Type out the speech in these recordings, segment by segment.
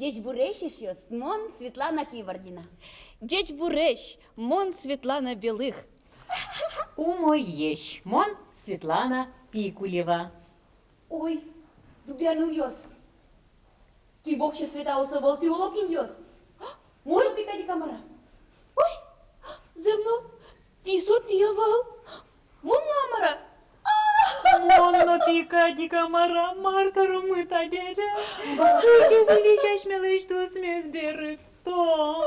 Дечь бурещ еще, смон Светлана Кивардина. Дечь бурещ, мон Светлана Белых. Умоещ, мон Светлана Пикулева. Ой, дубяну ёс. Ты вообще света усовал, ты улокин ёс. Мой пикади камара. Ой, земно, ти сотиявал. Мон намара. Монно пикади камара, маркару мы табере. Кыжы величаш мелыш дусмес берык том.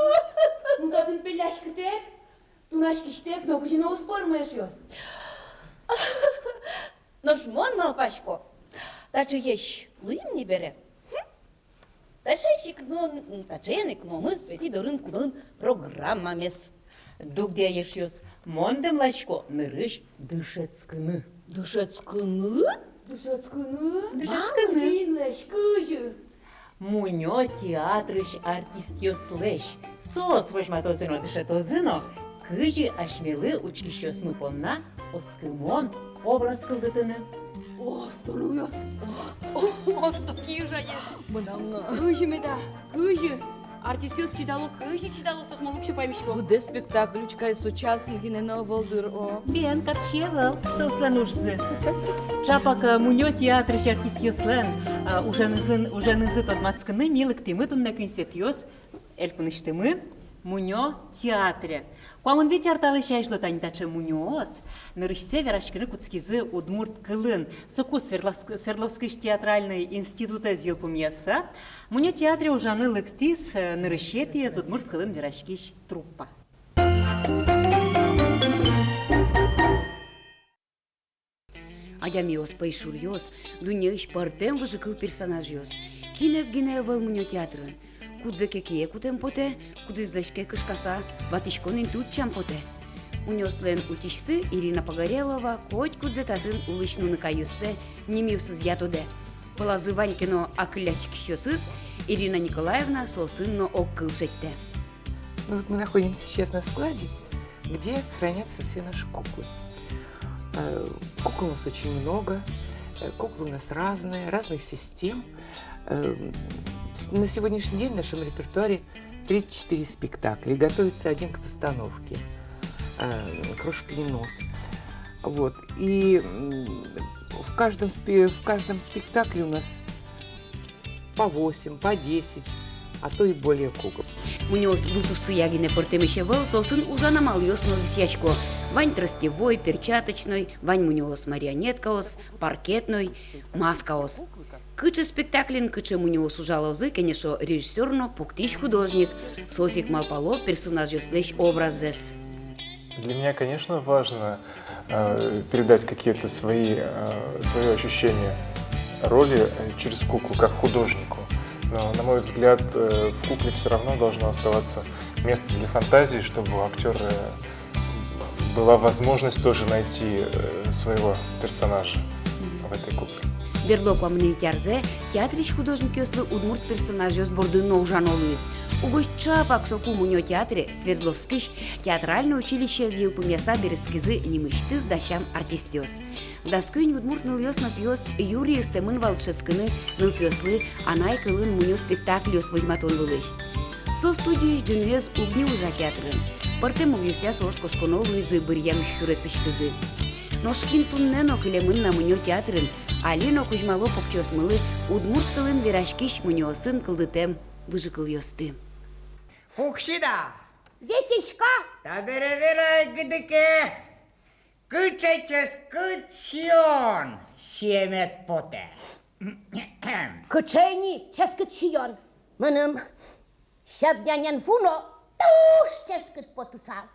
Ну да ты пеляш кипек, tu наш киштек, но кужина успормаешь ёс. Нож мон малпашко. Таче ещ лым не бере. Таче но мы свети до рынку программа мес. Дугде ешёс, мондем лачко, нырыш дышецкыны. Дышецкыны? Дышецкыны? Дышецкыны. Динлеш, кыжы. Муньо театрыш артист ёслэш. Сос вожматозыно дышетозыно, кыжы ашмелы училищёс мыпонна, оскымон образ кылдытыны. О, столу ёс. О, стаки же есть. Мадамна. Кыжы меда, кыжы. Артист ёс читало, кыжы читало, сос мы вообще поймешко. Где спектакль учкай сучасный гинена волдыр о. Бен капчевал, сосланужзы. Чапака муньо театрыш артист ёслен, уже нызы тотмацкыны милык тымы тунна концерт ёс, эльпыныштымы, муньо театре. Куамын ведь арталышайшлы танитачы муньоос, нырышсе верашкины куцкизы удмурт кылын, соку Свердловскыш театральный института зилпумьеса, муньо театре ужаны лыктис нырышетие удмурт кылын верашкиш труппа. Аямиос пайшурьос, дуняш партем выжикал персонажьос. Кинес гиневал муньо театрын. Кудзе кекие кутем поте, кудзе злешке кышкаса, ватишконин тут чампоте. Унёслен утишсы Ирина Погорелова, хоть кудзе татын улычну накаюссе, немиусыз ятоде. Полазы Ванькино акылячки щосыз, Ирина Николаевна сосынно оккылшетте. Ну вот мы находимся сейчас на складе, где хранятся все наши куклы. Кукол у нас очень много, куклы у нас разные, разных систем. На сегодняшний день в нашем репертуаре 34 спектакля. Готовится один к постановке. Крошка енот. Вот. И в каждом спектакле у нас по 8, по 10, а то и более кукол. Муньос вытусы ягине портемещевал, сосын ужанамал ёсно висячко. Вань тростевой, перчаточной, вань муньос марионеткаос, паркетной, маскаос. Кычы спектаклин, кычы муньос ужалозы, конечно, режиссерно, пуктищ художник, сосик малпало, персонаж ёслещ образес. Для меня, конечно, важно передать какие-то свои ощущения роли через куклу, как художнику. Но, на мой взгляд, в кукле все равно должно оставаться место для фантазии, чтобы у актера была возможность тоже найти своего персонажа в этой кукле. Берлоку амнилитярзе, театрич художник ёслы удмурт персонаж ёс бордыно ужанолуис. Угощ чапак соку муньо театре Свердловскыш театральное училище зилпумьяса берецкизы немышты сдачам артист ёс. Даскуин удмурт ныл ёс напьёс Юрий стемын валческыны ныл пёслы анай кылын муньо спектакль ёс вожматон вылыш. Со студииш джинез убни ужа театрын. Пыртем угюся сос кошконолуизы бырьям хюресыштызы. Ношкин туннено кылемын на муньо театрын Алино кужмало покчосмылы удмурт кылын верашкиш муньосын кылдытем выжыкыл ёсты. Пукшида! Ветишка! Табере-вере гыдыке! Кычечес кычьон! Шемет поте! Кычейни ческычьон! Мыным шабнянян фуно туш ческыт потуса!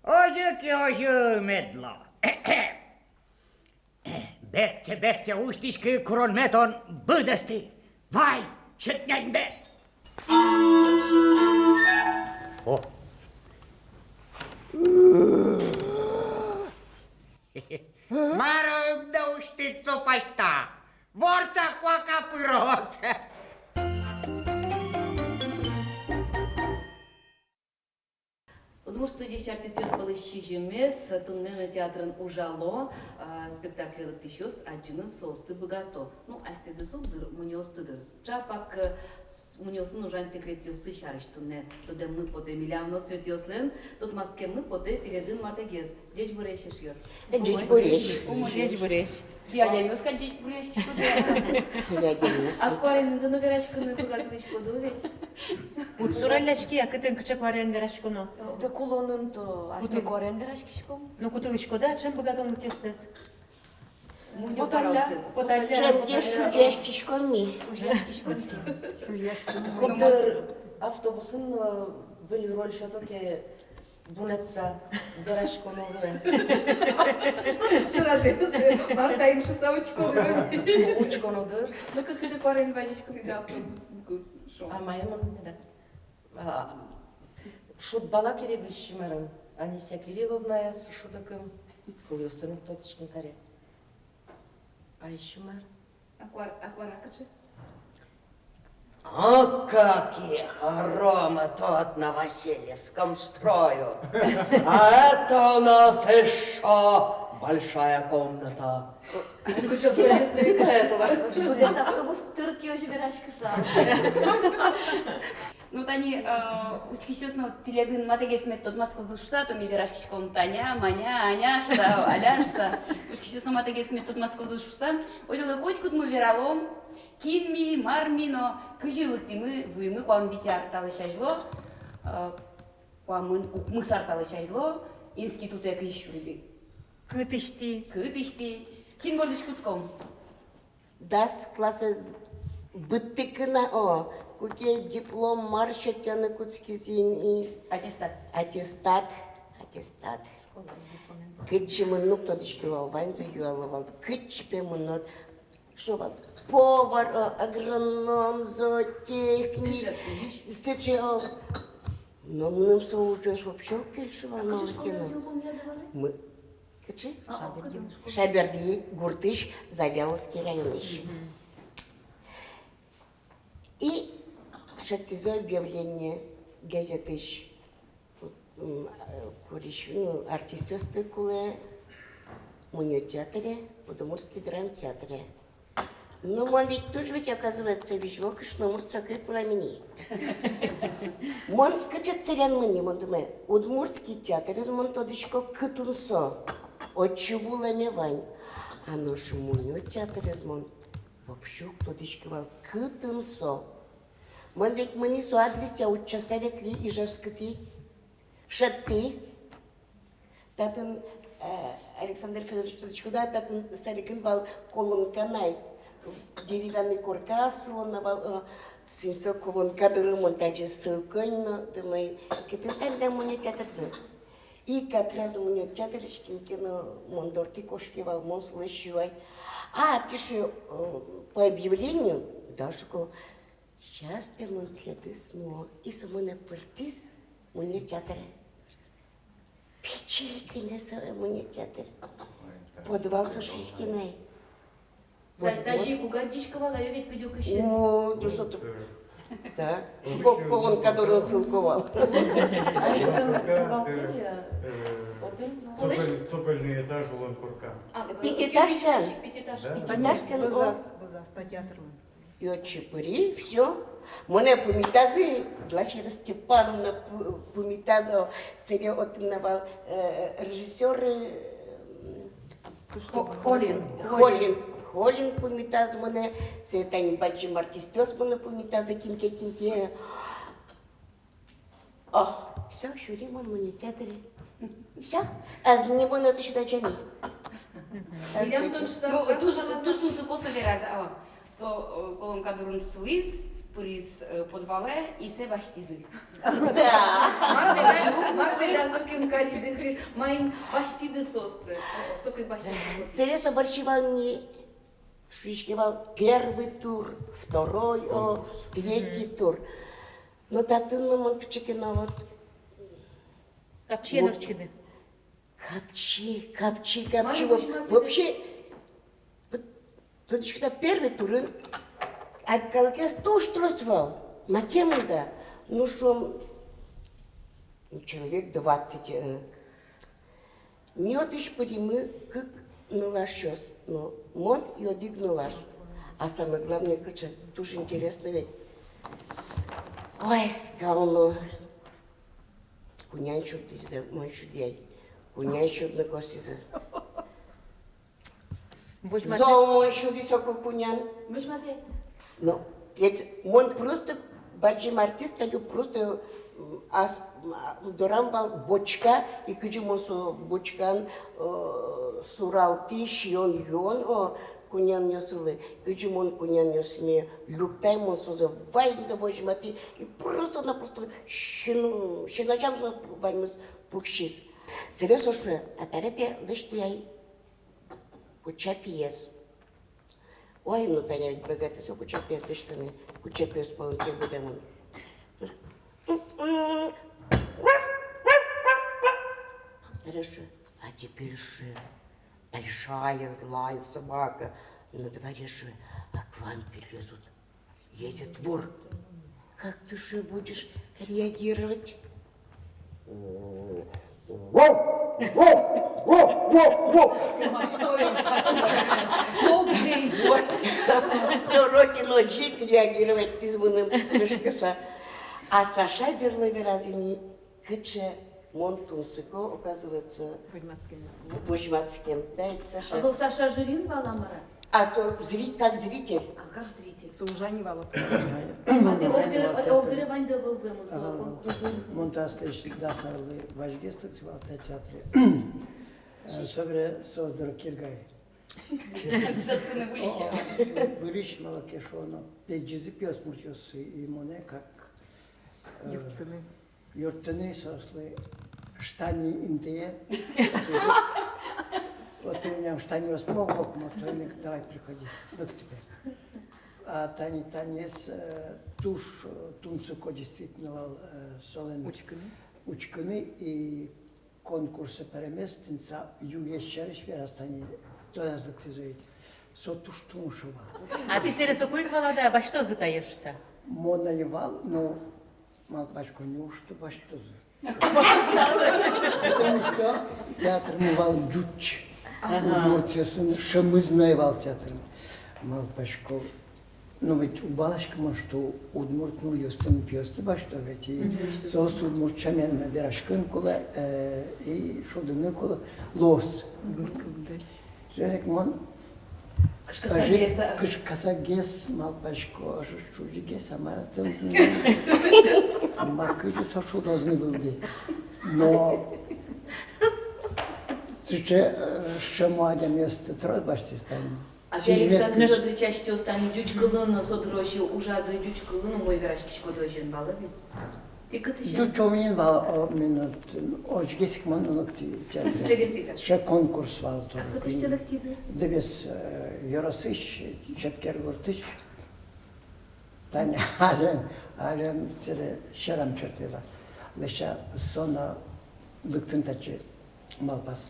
Ожы медло! Бекче устишки кронметон быдасты! Вай, шетнянде! О! Марым да уштицу паста! Ворца квака пыроса! Удмурт студиясы артистиос балышчижемес, туннена театрын ужало, спектакль тишос, аджины состы богато. Ну, астеды содыр, муниостыдыр. Чапак муниосын ужан секретиосы шарыш тунне. Тоде мы поте миллиамно светиослен, тут маске мы поте передын матагез. Джеч бурешешиос. Джеч буреш. Речь буреш. Я лемёс ходить бурешки что делать. А скоро не до верашканы тугатлычко доведь. Утсураллашки, а кытын кычак варен верашконо. Да кулонын то асме корен верашкишком. Ну, кутылышко, да, чем богатон кестес? Муньо таростес. Чем где шудяшкишкоми? Кодыр автобусын вылироль шатоке бунетса верашконове. Шарадес, мартаин шосавочко доведь. Учконодыр. Ну, как ты корен вазишко ты да автобусын шо? А моя мама да. Шут бала керебишимерин. Анисия Кирилловна с шутаком. Кулюсырын тотышкин таре. А еще мэр. Акваракачы? О, какие хоромы тут на Васильевском строят. А это у нас еще большая комната. Без автобус тырки уже верашки сам. Ну, тани, учкищесно теледын матегесмет тот маско шуса, то ми верашкишком таня, маня, аняшса, аляшса. Учкищесно матегесмет тот маско шуса. Олила котькут мы вералом, кинми, мармино, кыжилыкты мы, вуймы, куам витяр талышажло, куам мы сарталышажло, институт эко ищуриды. Кытышти. Кин бордыш куцком. Das класses бытыкына о. Куке диплом марша тяны куцкизин и... Аттестат. Аттестат. Кытчы мынук тодышкивал, ванза юалывал. Кытчы пемынот. Что вал? Повар, агроном, зоотехник. Сычы о... Но мным соужас вообще кельшивал малыкина. Мы... Кычы? Шаберди, Гуртыш, Завяловский район ищи. И шаттизо объявление газеты артистов спекуле, Муньо театре, Удмуртский драмтеатре. Но он ведь тоже ведь оказывается вещмок, что Удмуртский пламени. Мон качат царян мани, мон думаю, Удмуртский театр, из мон тодочко кытунсо, отчего ламевань. А наш Муньо театр, из мон вообще тодочко вал кытунсо. Мон ведь мани со адресе от часовет ли Ижевскати, шатты. Татын Александр Федорович тодочко, да, татын сарикин вал колонканай. Деревянный каркас, он навал, синсо колонка монтажи ссылкойно, думаю, китен там Муньо театр сы. И как раз Муньо театр кино мондорки кошки вал мон слышивай. А ты что по объявлению, да, что сейчас пемон клеты сно и самона партис Муньо театр. Печенька не со Муньо театр. Подвал со Шишкиной. Даже и кугадишка вала, я ведь пойдёк еще. О, ну что ты? Да. Что колонка дурно ссылковал. Цокольный этаж у Ланкурка. Пятиэтажка. Пятиэтажка. И от чепыри, все. Моне помитазы, Глафира Степановна помитаза, серия отнавал режиссер Холин помитаз моне, серетани бачим артистёс моне помитаза кинке. О, все, шурим он моне театре. Все, а с ним он это считать чани. Видям тушту се косо вераза, ава. Со колонка дурун слиз, пуриз подвале и се баштизы. Да. Марбеда соким калидыхы, моим баштиды состы. Соким баштиды. Серес оборчивал мне, шишкивал первый тур, второй, третий тур. Но татын мон кчекина вот. Капчи нарчиды. Капчи. Вообще, вот когда первый тур, от колокес туш тросвал, макему да, ну что, человек 20. Мёдыш примы, как налашёс, но мон йодик налаш. А самое главное, кача, тоже интересно ведь. Ой, скално. Кунян шутиза, мон шудяй. Кунян шут на косиза. Зол мон шудисо кунян. Ну, ведь мон просто баджим артист, так просто дорамбал бочка, и кыджим со бочкан суралти, шион йон, кунян нёсылы, кыджим он кунян нёсме, люктай мон соза важница вожмати, и просто-напросто щеначам со ваймыз пукшис. Серьезно, что а тарепе лишь яй куча пьес. Ой, ну Таня ведь богатый, все куча пьес, да что не, куча пьес полон тех будем. Хорошо. А теперь же большая злая собака на дворе же, а к вам перелезут. Едет вор. Как ты же будешь реагировать? Сороки ночи реагировать ты звоным крышкаса. А Саша Берлови разини кыче Монтунсыко, оказывается, в Божматском. Да, это Саша. А был Саша Жирин Валамара? А как зритель. А как зритель? Служани Вала. А ты Огдере Ваньда был вымысл? Монтастыш дасарлы важгестык в театре. Собре создор Киргай. Шасканы вылеча. Вылечь малакешоно. Пельджизы пьес муртёсы и моне как Юртаны сослы штани интые. Вот у меня в штане смог, но давай приходи, к тебе. А танец туш тунцуко действительно солен учканы и конкурсы переместница юещериш верастани то yazdık со туш туншева. А ты сердце какой холода, а что затаешься? Монаевал, но малпачко неужто что за? Потому что театр мывал джуч. Удмуртиясын шамызнаевал театр. Малпачко. Но ведь у балашка мы что удмурт ну ёстан пьёсты башто ведь и сос удмурт чамен верашкын кула и шудыны кула лос. Жёрек мон Кышкасагес малпачко шужигес амаратыл. Макыжы сошу должны были. Но сейчас шамуадя место трое башти станем. А ты Александр Федорович что станет дючкалын содрощи ужады дючкалын мой верашки шкодожен балави. Ты как ты сейчас? Дючомин вал минут очгесик манунокти. Ше конкурс вал то. А ты что активный? Дебес Яросыш четкер гортыш. Таня ален целе шарам чертила. Леша сона дыктынтачы малпас.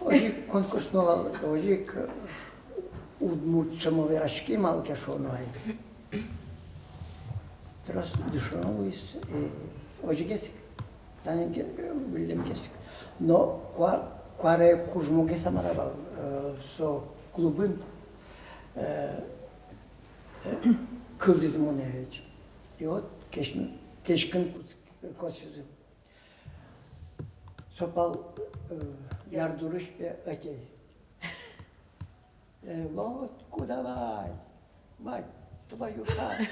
Ожи конкурс новал, ожи удмурт чамоверашки малке шонуай. Трос душоновис и ожи гесик. Таня вилем гесик. Но куаре кужму гесамарабал со клубын kız izmone hiç. Yok keşkin kosizm. Sopal yarduruş be ötey. Вот куда вай, мать твою хать.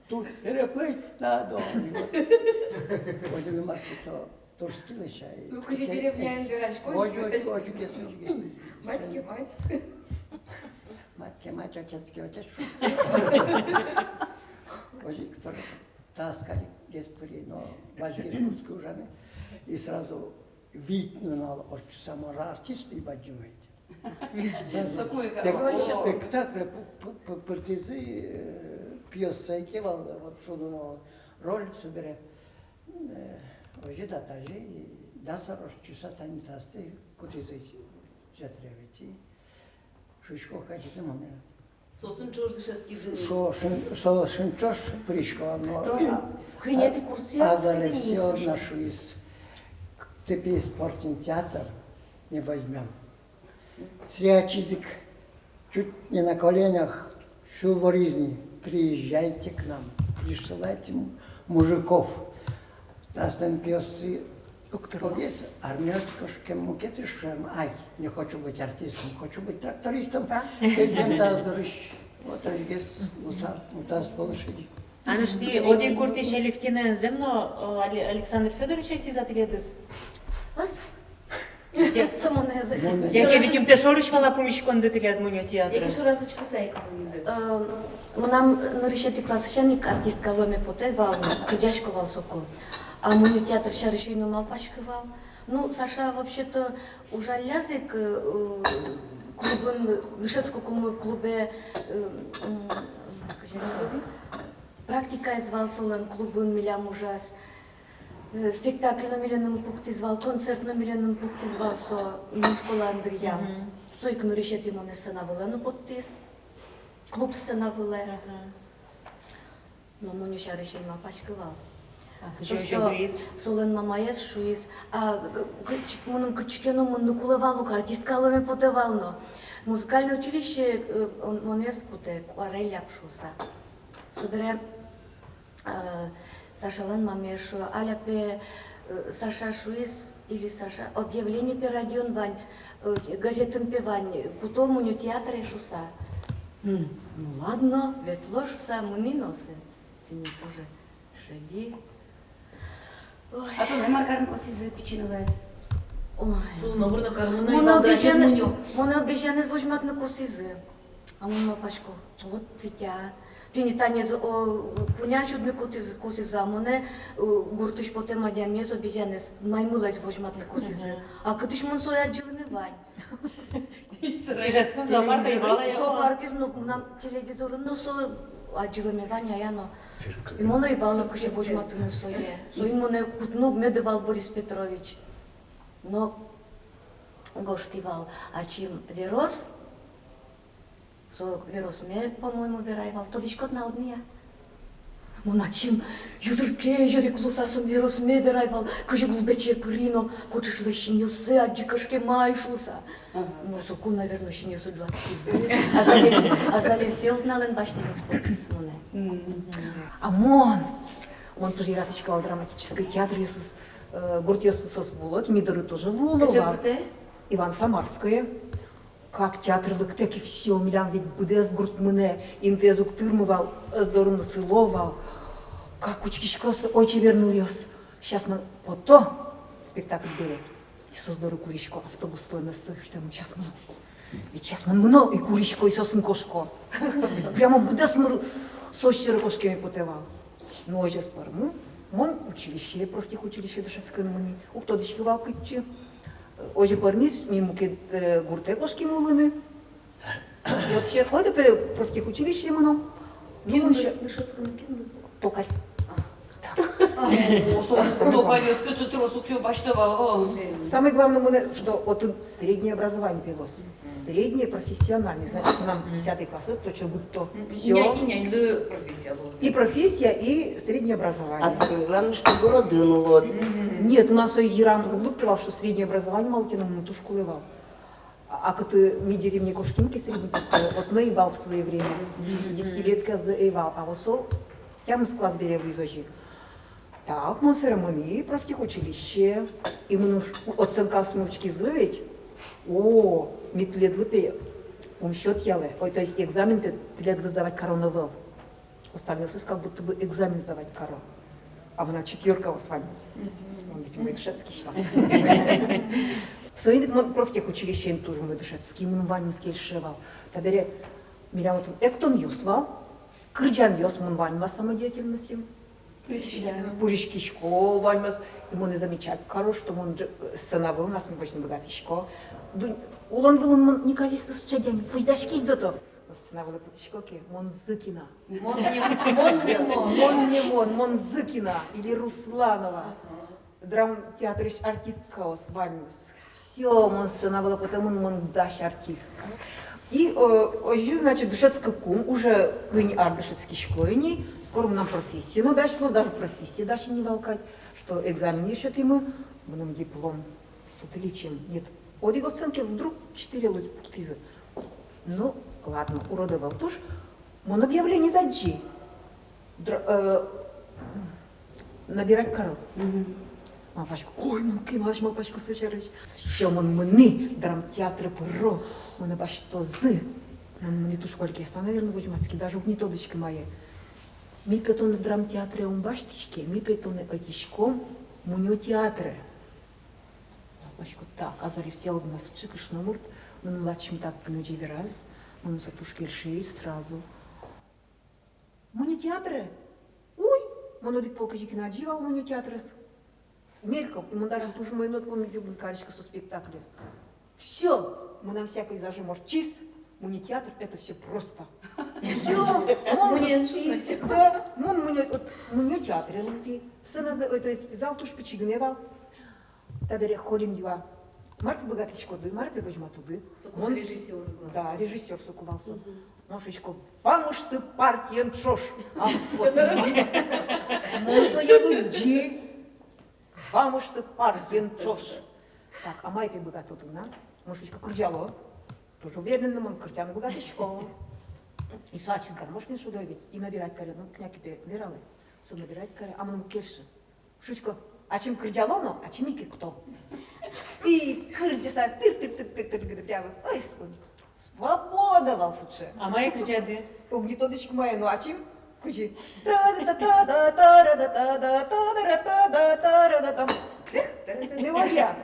Тут переплыть надо. Ожидал мартисо турский лишай. Ну куда деревня верашко? Ожу гесу. Матьки мать. Мать, отец. Ожи, который таскали геспори, но важные курские ужаны. И сразу видно на очень самого артиста и баджимает. Спектакль партизы пьеса кевал вот шуну роль собере ожи датажи дасарош часа танитасты кутизы жатревити шишко хачизы Сосын чожды шаски жили. Шо шин чош пришко, но Хренети курсы, Азали все нашу из теперь спортивный театр не возьмем. Срячизик чуть не на коленях, шулворизни, приезжайте к нам, присылайте мужиков. Тастен пьесы, есть армейскошке мукетишем, ай, не хочу быть артистом, хочу быть трактористом. Пойдем таздорыш, вот есть утас полошади. Аны шти оди куртиш Алевтина земно Александр Федорович эти затрядыз. Самона язык. Яке видим те шорыш вала помещкон детелят муньо театра. Яке що разочка сайка буде? Нам нарішити класичний артистка ломе потевал, кричашковал соко. А мой театр сейчас еще и на малпачковал. Ну, Саша вообще-то уже язык клубом, вышедскому клубе практика звал солен клубом милям ужас. Спектакль на миллионном пункте звал, концерт на миллионном пункте звал со школа Андрея. Сойк ну решет ему не сцена вела, ну подтис. Клуб сцена вела. Но мы не ща решили малпачковал. Просто солен мамаес шуис, а мунum кычкену мунду кулевалу артисткалами потевално. Музыкальное училище монес путе акварель апшуса. Собере Сашален мамеш аляпе Саша шуис или Саша объявление по радион вань газетам певань кутому не театре шуса. Ну ладно, ведь ложуса муни носы. Ты не тоже шади. А то не маркарен коси за печеновец. Ой. Набурно карно и валдрачез муньо. Моне обещане возьмат на косизы. А мама пачко, вот витя. Ти ни тане коня чудно косиза, моне гуртуш потем мадяме с обещанес маймулась возьмат на косизы. А катыш мон соя джилме вань. Ижескун зоопарка ебала я. Зоопарки нам телевизор, но со аджилме вань, а я но. И моне ебала куше возьмат на сое. Сой моне кутнуг медевал Борис Петрович. Но гоштивал, а чем верос, со верос мне, по-моему, верайвал, то лишь кот на одния. Мона чем юзурке жери клусасом верос мне верайвал, каже глубече пырино, кочеш вещинёсы, а джикашке майшуса. Ну, соку, наверное, щинёсу джуатскизы, а залев сел нален башни господис моне. А он тоже раточкал драматический театр, Иисус. Гуртьёсысос було, Мидоры тоже вулова. Иван Самарская. Как театр лыктеки все, милям ведь будес гурт мыне, интезук тырмывал, здорово сыловал. Как учкишкос очи вернулись. Сейчас мы вот то спектакль берет. Иисус здорово куричко, автобус слынысы, что мы сейчас мы. Ведь сейчас мы мно и куричко, и сосын кошко. Прямо будес мы со щерокошками потевал. Ну, сейчас парму. Мон училище, профтехучилище дышецкое муни. У кто дышки валкачи. Оже пармис мимо кед гурте кошки мулыны. И вот сейчас ходит профтехучилище муно. Кем дышецкое кем? Токарь. Самое главное, что вот среднее образование пилось. Среднее профессиональное. Значит, нам 10 класс точно будет то все. И профессия, и среднее образование. А самое главное, что городын лод. Нет, у нас из Яран выпивал, что среднее образование Малтином на ту школу ивал. А как мы деревни Кошкинки средний поставил, вот наивал в свое время. Десятилетка заивал, а вот тем с класс берег визожик. Так, мы церемонии, профтехучилище, и мы оценка смучки зовет. О, метлет лыпе, счет яле. Ой, то есть экзамен ты лет сдавать короновел. Остальное как будто бы экзамен сдавать коро. А мы на четверка с вами. Он ведь мы дышецкий шла. Союзник мы профтехучилище тоже мы дышецкий, мы ванинский шевал. Табере, миля вот эктон юсвал, крыджан юс мы ваньма самодеятельностью. Пуришкичко, ваньмас, и мы не замечать, хорош, что он сыновы у нас не очень богатышко. Улон вылон не казится с чадями, пусть дашки до то. Сыновы путышкоки, мон Зыкина. Мон Зыкина или Русланова. Драм-театр артистка с ваньмас. Все, мон сыновы, потому мон дашь артистка. И ожью, значит, душецкий кум, уже кынь ардышецкий шкойни, скоро нам профессия, ну дошло, даже профессия даже не волкать, что экзамен еще ему, нам диплом с отличием, нет, один оценки вдруг 4 луцпуртизы. Ну, ладно, уродовал туш, он объявление за G, набирать коров. Малпачку, ой, мунки, малаш, малпачку, сучарыч. Все, мы, драмтеатры, пыро, мы обо что зы. Мы ту школьки, я наверное, вожматски, даже угнетодочки мои. Ми петоны драмтеатры умбаштички, ми петоны отишком, муню театры. Малпачку, так, азари все у нас чикаш на мурт, мы младшим так гнуди раз, мы на сатушки решили сразу. Муню театры? Ой, мы на полкажики надживал муню театры. Мельком, и мы даже тоже мой нот помню, где каречка со спектаклем. Все, мы на всякой зажим, может, чиз, мы не театр, это все просто. Все, мы не театр, то есть зал туш печигневал, табере холим его. Марпи богаточко ды, марпи возьма туды. Он режиссер. Да, режиссер сукувался. Ножичко, вам уж ты партиен чош. Моза еду джи. Вам уж ты партиен чош. Так, а майпи богато туна. Ножичко крджало. Тоже уверенным он кртян богаточко. И суачит гармошкин шудой ведь. И набирать каре. Ну, княки биралы. Су набирать каре. А мы кеши. Шучко. А чем крджало, но, а чем ики кто? И крджаса тыр-тыр-тыр-тыр-тыр прямо. Ой, свобода волсуче. А мои кричады? Угнетодочка моя, ну а чем? Кучи. Мелодия.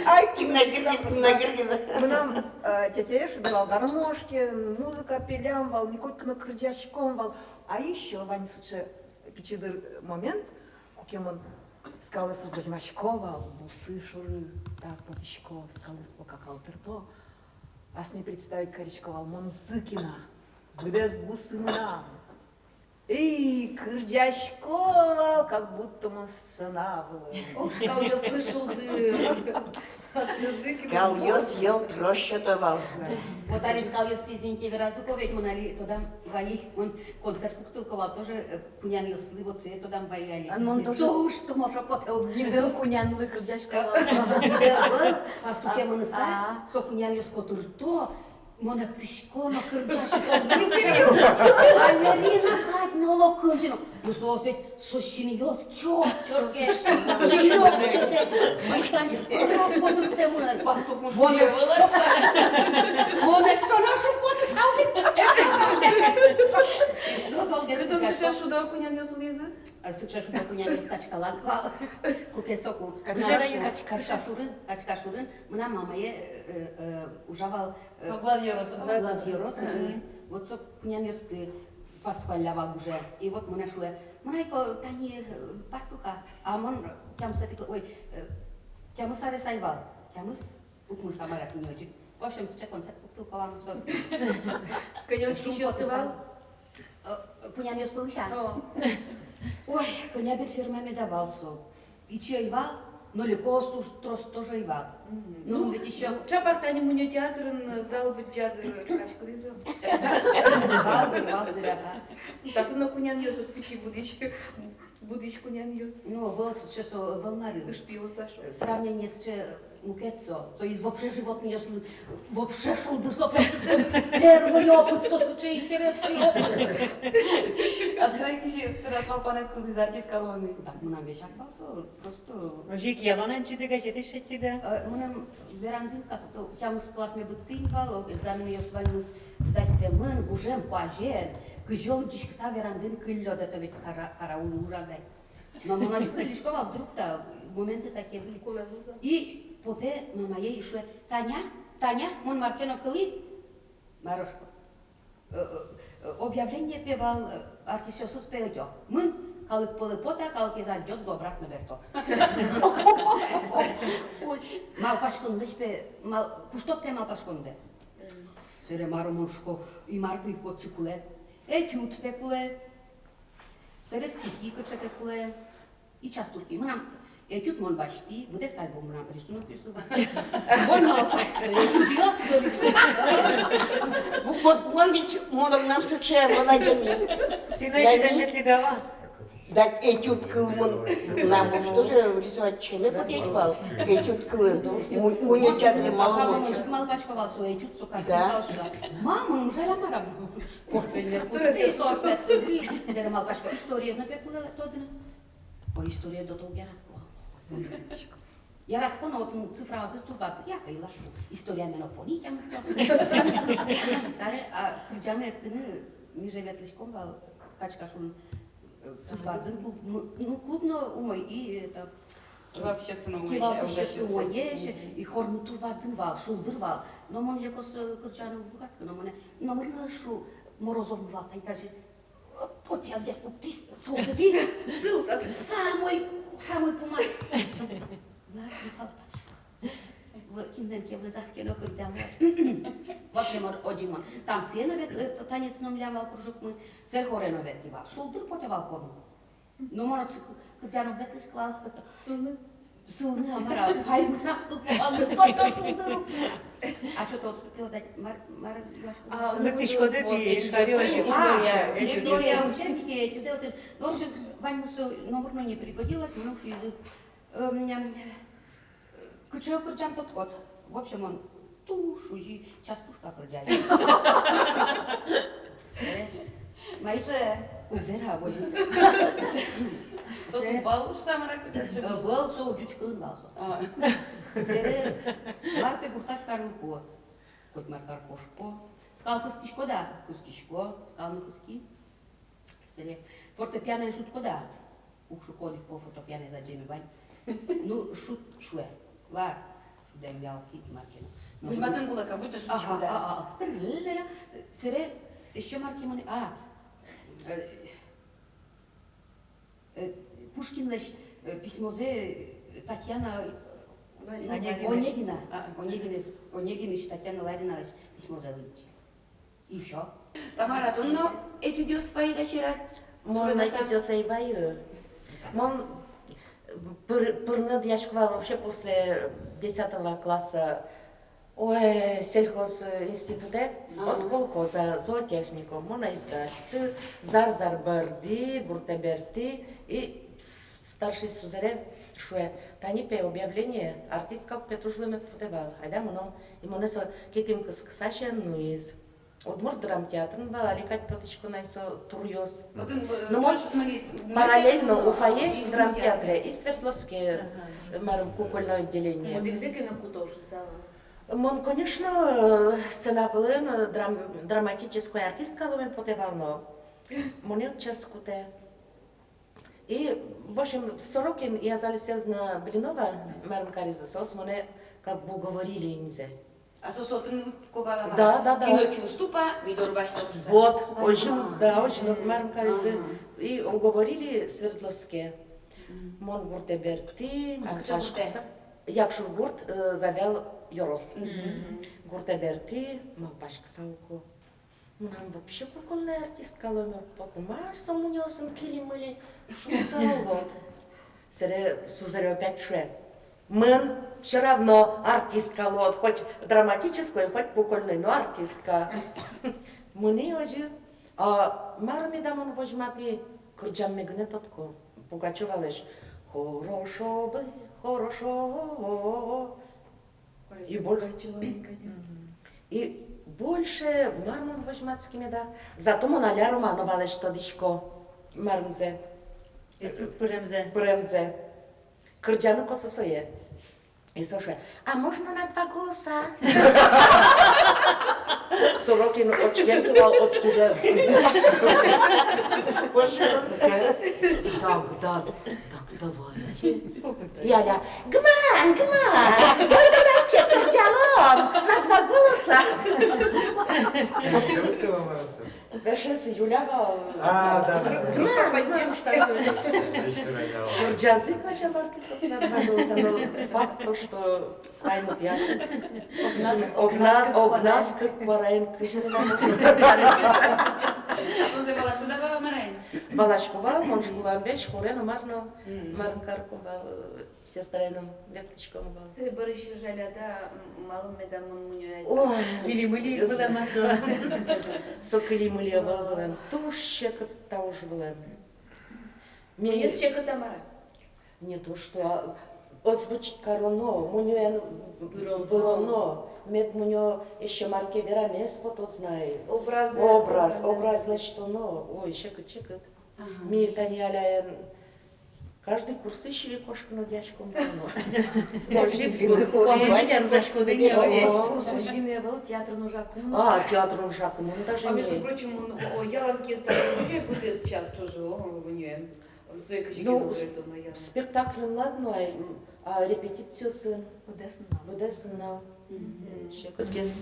Ай, Киногерген. мы нам тетя Эша давал гармошки, музыка пелямвал, Николька на крдячком. А еще, Ваня, случай, печидыр момент, кукем он скалы создать мачковал, бусы, шуры, так, потичко, скалы покакал терто. А с ней представить коричковал Монзыкина, где с бусына. И крдячковал, как будто мы сценавывали. Ох, сказал, я слышал дыр. Сказал, я съел трощу давал. Вот Али сказал, я извините, Веразуко, ведь мы нали, тогда вали, он концерт пуктылковал, тоже кунян ёслы, вот все, тогда ваяли. Он тоже... То, что можно потом Гидел кунянлы крдячка. А стуке мынса, со кунян ёско турто, монак тышко, на крдячка, зликерез. Алерина кать, на локыжину. Ну, сосветь, сощин ёс, чёркеш, чирок, чёркеш. Мыштан, подук те мыр. Пастух муж дьявола. Монак шо нашу подсаули. Кто сейчас шуда кунян ёс лизы? Сейчас шуда кунян ёс качкалан. Купе соку. Качкашурын. Мына мамае ужавал... Глаз Ерос. Вот сок кунян ёс пастухалявал уже. И вот мына шуе. Мынайко тани пастуха. А мон тямсатик... Ой, тямысаре сайвал. Тямыс укмыса марат кунёчик. В общем, сейчас концерт пуктылковал сос. Конёчки еще стывал? Кунян ёс был ща. Ой, коня перед фирмами давался. И че ивал, но лекос тоже ивал. Ну, ведь еще... Чапак тани муню театрын зал бюджады качка лизы. Вал, дыряга. Так, ну кунян ёс печи будешь кунян ёс. Ну, волос сейчас волнарил. Шпио Сашу. Сравнение с мукетцо, so jest вообще животный, если вообще шел до первый опыт, что интересный опыт. А срайки ще тратвал панет кулизарки с колонны. Так, мы нам вещак балцо, просто... Рожик, ялонан чидыга, жетеш чидыга? Мы нам верандын, как-то тямус класс мне быть тынпал, экзамены я свалимыз сдать темын, гужем, пажен, кыжел дичкса верандын кыллёд, это ведь караулы ужадай. Но мы наш кыллишкова вдруг-то моменты такие были. И поте мама ей шуе, Таня, мон Маркено кыли, Марошко. Объявление певал артисёсыз пеудё. Мын калык пылы пота, калык изадёт до обратно верто. Мал пашкын лишпе, куштопте мал пашкынды. Сөре мару мушко, и марку и поцикуле. Этюд пекуле. Сөре стихи кыча пекуле. И частушки. Мы нам Etüt mon başti, bu da album ram resunu küsü. Bon malpashka, etüt yok story. Вот ведь молог нам сучая Владимир. Ты знаешь, нет ли дава? Да, этюд кылмын нам тоже рисовать чем подъедвал. Этюд кылын. Муня театре мало ночи. Малпашка валсу, etüt sokak. Да. Мама, ужаля мара. Портфель мер. Сурete соспес. Зера малпашка. История знапе кыла тодина. O история до того яратко. Яратко, но отun цифра се стурбат. Яка ила. История менопони тя мъска. Таре, а кричане тъны ми живеят лишком вал качка шун стурбат зън клуб. Ну клубно умой и это. Кивал сейчас на умоеше и хорни турбат зън вал, шулдыр вал. Но мон леко с кричане богатка, но моне. Но мърна шу морозов вал, тай каже. Вот я здесь куптис, солдатис, ссылка, самый помай. В кинденке в Лизавке, но как делала. В общем, оджимон. Там цена ведь, танец нам лямал кружок мы, сельхорено ведь не вал. Шулдыр потевал хорну. Но морот, когда нам ведь лишь клал. Сылны, амара, хай мы сакстыл, только шулдыру. А что-то отступил дать Мара Яшкова? Лыктичко да ты, История учебники, эти, да, вот, в общем, Ваня номерно не пригодилась, минувший язык. Куча кричам тот кот. В общем, он тушу, сейчас тушка кричает. Мариша, увера, боже. Сосын бал уж сама ракетище. Бал, со учучка инвалсо. Сере, марпе гуртак карыл кот. Кот маркар кошко. Скал кыстишко, да, кыстишко, скал на кыски. Сере, фортепиано шутко, да. Ух, шукодих по фортепиано за джеми бань. Ну, шут шуе. Ла, шудем ялки и маркина. Уж матын было, как будто шутишко, да. Сере, еще марки мани, Пушкин лишь письмо зе Татьяна Онегина. Онегина, Татьяна Ларина лишь письмо зе лыч. И все. Тамара, ты но этюдио свои дочера? Мон этюдио свои баю. Мон пырнад Яшкова вообще после 10 класса сельхоз институте от колхоза зоотехникум, мона издать зар бърди, гуртеберти и старший сузере шуе. Тани пе объявление, артист как петружлемет подевал. Хайда моно и моне со кетим кысашен нуиз. Удмур драм театрын бал, али как тотичко найсо турьос. Но мон параллельно у фойе драм театре и Свердловске кукольное отделение. Модельзеки на кутоши сава. Мон, конечно, сцена была драматическая артистка, но потевал, но моне отчаскуте. И, в общем, Сорокин я залетел на Блинова, Марнкари за сос, моне как бы говорили инзе. А сосотын ковала? Да. Киночувствупа, Мидор Баштовса. Вот, очень Марнкари за. И уговорили Свердловске. Мон гуртеберти, Малчашкса. Якшур гурт завял Йорос. Гуртеберти, Малпашка Салко. Нам вообще прикольная артистка, ломер потом Марсом у него сам килимали, шумца вот. Сере Сузаре опять ше. Мэн все равно артистка, вот, хоть драматическая, хоть прикольная, но артистка. Мне уже, а Марми дамон возьмати курджам мегне тотко. Пугачева лишь хорошо бы. Хорошо. И больше Мармон Вожматскими, да. Зато Моналя Романова лишь тодичко. Мармзе. Премзе. Кырджану кососое. И слушай, а можно на 2 голоса? Сорокин очкеркивал очки за... Так, давай. Яля, гман, только дайте кырджалом на 2 голоса. Сейчас Юля... Гман, кырджазы, конечно, марки, собственно, 2 голоса, но факт то, что поймут ясно. Огнас, как параин, кышерина, может, А tu se balas tu dava Marain? Балашкова, Моншгулан Беш, Хорена Марно, Марнкаркова, все стороны веточком был. Сరే Barış Jalada malum medam mun munyo. Ой, Килимыли буламасо. Сокилимыли балам, туше катауж балам. Есть чека Тамара. Не то что, озвучить короно, муньо буроно, мед муньо еще марке верамес, потом знаю. Образ, значит, оно, ой, чекат. Ми тани аляен. Каждый курс ищи кошку на дячку. Театр нужаку. Театр нужаку, ну даже А между не. прочим, я ланкестер уже будет сейчас тоже munyo. Свои кошки Ну, спектакль ладно, а репетицию с Одессана. Чекат гес.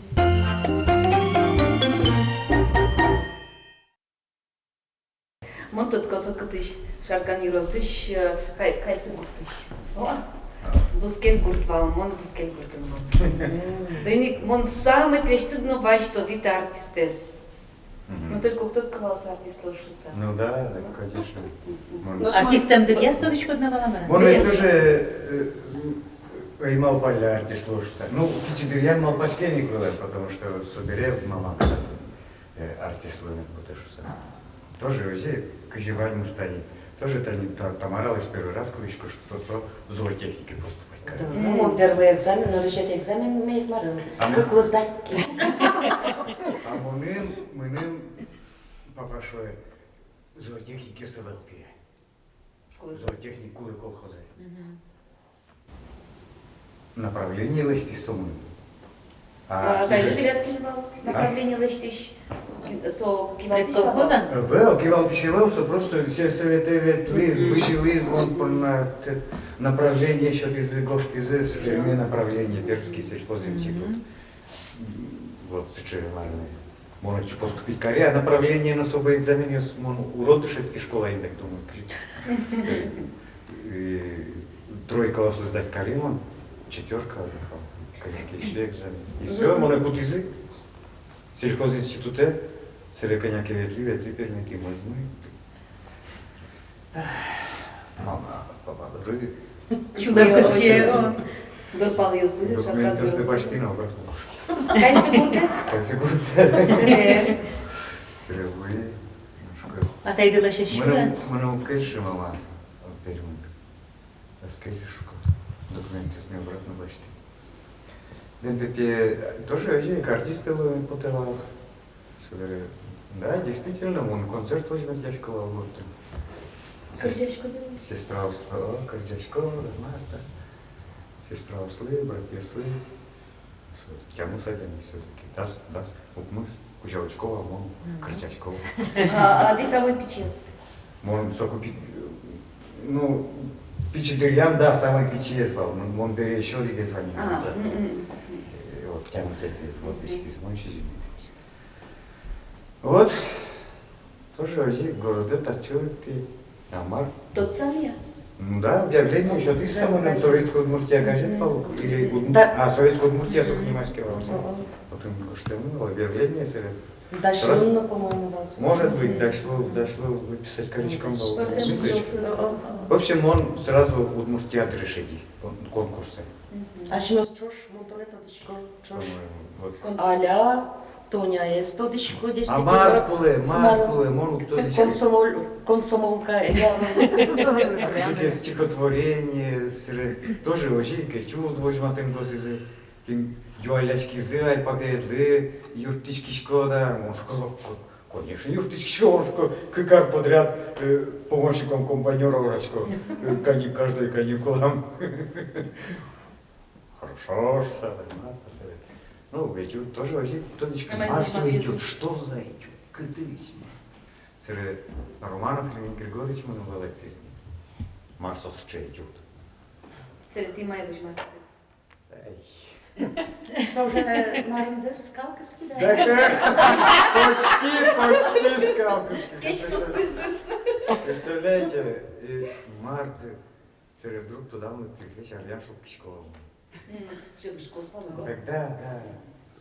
Мон тут косокатыш шаркан юросыш кайсы гуртыш. Бускел гуртвал, мон бускел гуртын морц. Зайник мон самый клештудно ваш что ты артистес. Но только кто класс артист слушался. Ну да, конечно. Артистам да я стодочку одного ламара. Он ведь тоже имал поля артист слушался. Ну, кичидырьян мал пачкеник был, потому что соберев мама артист лунет потешуся. Тоже уже кожеваль мы стали. Тоже это не тамаралась первый раз клычку, что зоотехники поступать. Ну, он первый экзамен, но ведь это экзамен имеет марин. Как вы сдать? А мы попрошу зоотехники савелки. Зоотехник кулы колхозы. Направление лечти суммы. Кайсы девятки направление лечтиш. Колхоза? Вел, кивалтиш велся, просто все советуют лиз, бычий лиз, вон по направление, еще из гошти сожалению, направление Бердский сельхозинститут. Вот, сочетание. Можно поступить в Корее, а направление на особый экзамен, уродышевская школа, я так думаю. Тройка вас сдать Корее, четверка, какие еще экзамен. И все, можно будет язык. Сельхозинституте, сыреконяки ветли, перники мазны. Мама, папа, рыбы. Чудо-косье. Дорпал язык, шаркан Документы язык. почти на обратно. Кайсы гурты? Кайсы гурты. Сре. Сре, вы. А ты идешь еще? Мы укрыши, мама. Перман. Раскрышку. Документы с ней обратно почти. ДНП тоже один артист был потевал. Да, действительно, он концерт возьмет Дячкова вот. Кордячко был? Сестра Усла, Кордячкова, Марта. Сестра Услы, братья Услы. Тяму садями все-таки. Даст, Укмыс, Кучавочкова, он, Кордячкова. А ты самый пичес? Он сокупить, ну, Пичидырьян, да, самый пичес, он берет еще лиги звонит. Вот, тяму с этой, вот, из Мончизи. Вот, тоже один город, торцует и Амар. Тот самый я? Ну да, объявление еще ты самый на советскую Удмуртия газет фал, или советскую Удмуртия Сухнимайский вал. Потом что мы объявление совет. Дошло, по-моему, вас. Может быть, дошло выписать коричком вал. В общем, он сразу Удмуртия решит конкурсы. А сейчас чош, монтолета дичко, чош. Аля, Тоня есть, то дичко, здесь. А Маркуле, мору кто дичко. Комсомолка, я. Какие стихотворения, тоже очень кетюд возьматым госизы. Юаляшки зай победы, юртички шкода, конечно, юртички шкода, как подряд помощником компаньора урачко, каждой каникулам. Хорошо, что ну, этюд тоже очень тонечко. Марсу этюд, что за этюд? Кытысь. Среди Романов Леонид Григорьевич мы навалать из них. Марсос этюд. Сре ты моя возьмат. Это уже Марндер, скалка скидает. Почти скалка скидает. Представляете, Март, вдруг туда мы из вечера Ляшу Кичкову. Да,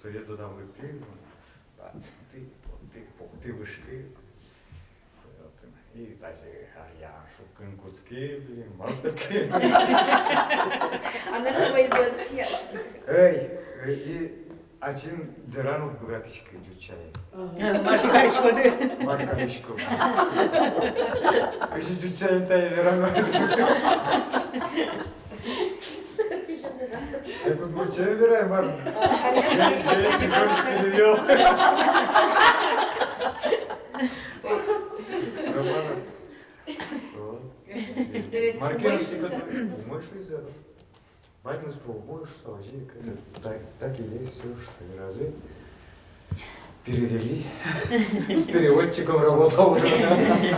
совет туда мы ты вышки. И даже я шукан куски, блин, малтаки. А на кого из чьяс? Эй, и один дыранук братишка изучает. Маркалишку. Кыşı изучаем та дыранук. Я тут бурчаю дыраем, мам. Я чекориш перевел. Маркируешь себя, думаешь, что из-за этого? Батин больше, салажи, так и есть, все, что разы. Перевели. С переводчиком работал.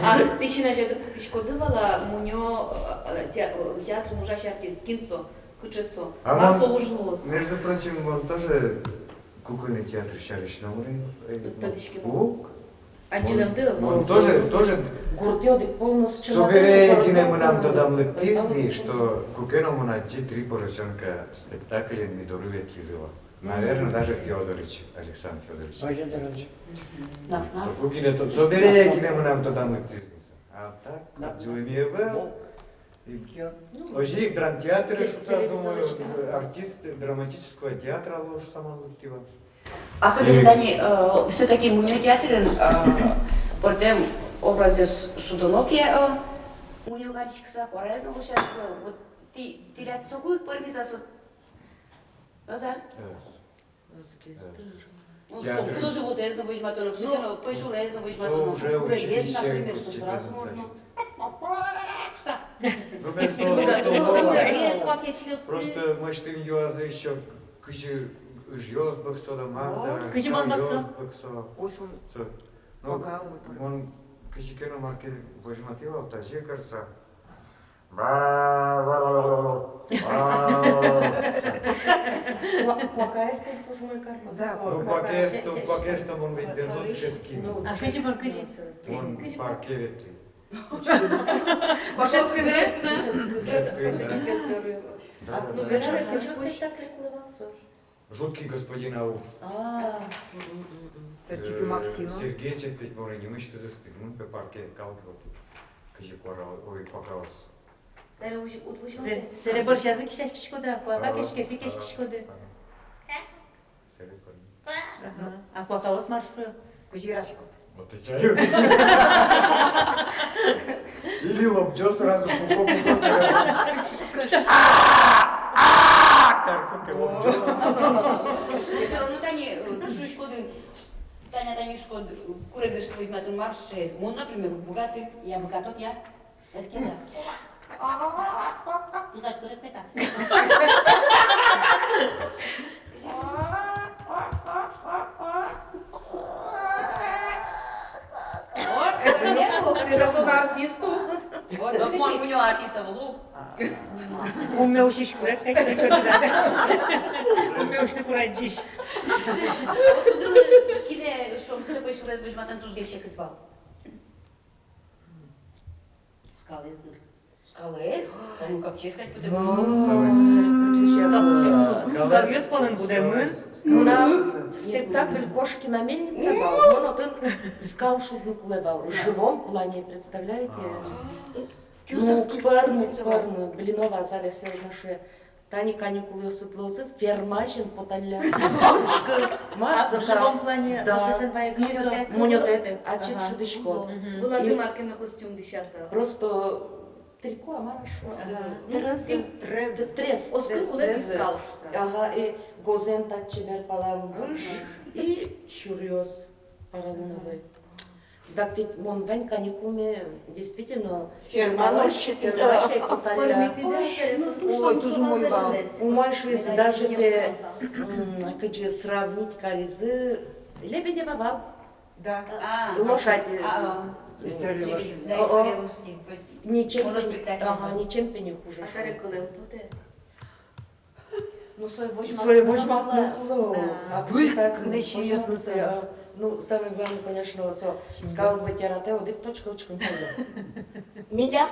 А ты еще начала, ты шкодовала, у него театр ужасный артист, кинцо, кучесо, массо ужлос. Между прочим, он тоже кукольный театр шариш на уровне. Он тоже Гуртиодик полностью собере кинему нам додам лыктизни, что кукеному на 3 поросенка спектакль Мидоруя Кизова. Наверное, даже Федорович, Александр Федорович. Собере кинему нам додам лыктизни. А так, Дзюлемиева, Ожик драмтеатр, артист драматического театра Лош сама лыктива. Особенно Дани, все-таки у него театр, потом образы Шудоноки, у него горичка сакуарезно, вот ты лет сокуй парнизасу. Назар? Кто живут из нового жматона, но пойшу из нового жматона, урегез, например, сразу можно. Просто может им юазы еще кыşı жёз баксо да манда. Кыşı ман баксо. Осун. Ну, он кыşı кено марке вожматива, таже карса. Плакаесто тоже мой карма. Да. Ну, плакаесто он ведь бернут кески. А кыşı ман кыşı? Он паркеветли. Пошельская дырочка, да? Да. Ну, вероятно, что спектакль плывался? Жуткий господин Ау. Церкви Максима. Сергейчев петь море не мышцы застызмын по парке калкивати. Кыşı ой покаос. Серебр жазы кишаш кишкода, куака кешке ти кеш кишкода. А куака ос маршру. Кузирашко. Вот и чаю. Или лобджо сразу по Карку ты лобджо. Все равно Таня, душу шкоду, Таня шкоду, курегу стоит матрон марш через. Он, например, богатый, я богатот, я скида. Ну, знаешь, курек это. Это не было, это только артисту. Вот, может, у него артиста в лук. Умеушиш курек, как не курек. Умеушиш кураджиш. Киде, что trebuie să răzbăși matan tu știi câtva. Scalez dur. Scalez? Sau nu capcesc ai putem. Скавьёс полон будемын. На спектакль «Кошки на мельнице» был, он вот скал шутну кулевал. В живом плане, представляете? Ну, пармы, блинова зале все наши. Тани каникулы осыплозы, фермажен поталя. А в живом плане? Да. Муньотет, а чит шудышко. Была ты марка на костюм дышаса. Просто трико, амарашо. Трез. Оскыл куда ты скалшься. Ага, и гозен тачебер палам. И чурьез паралуновый. Так ведь он вань каникулами действительно Фермана щитера. Ой, тоже мой вам. Умайшусь даже где сравнить каризы Лебедева вал. Да. Лошадь. История лошади. Ничем не хуже. А care călăm toate? Nu Своего жмакнуло. А так, ну, самое главное, конечно, сказал бы терапевт, вот точка. Милям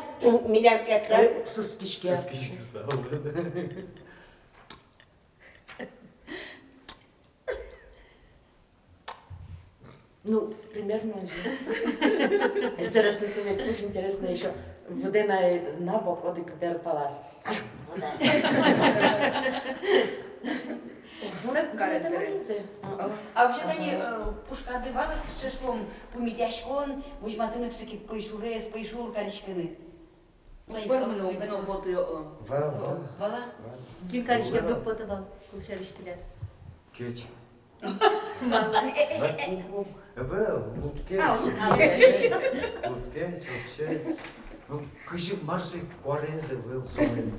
как раз. Сыскички. Ну, примерно. Интересно, совет тоже интересно еще. Вдена на бок от Берпалас. А вообще-то они пушка дывалась, что швом помидяшкон, мужматыны всякие пойшурес, пойшур каличканы. Вала. Кин карışka büyük potaval kılışarıştılar. Keç. Valla. Луткеч, вообще. Ну, кыжы марсы кварензе был сомен.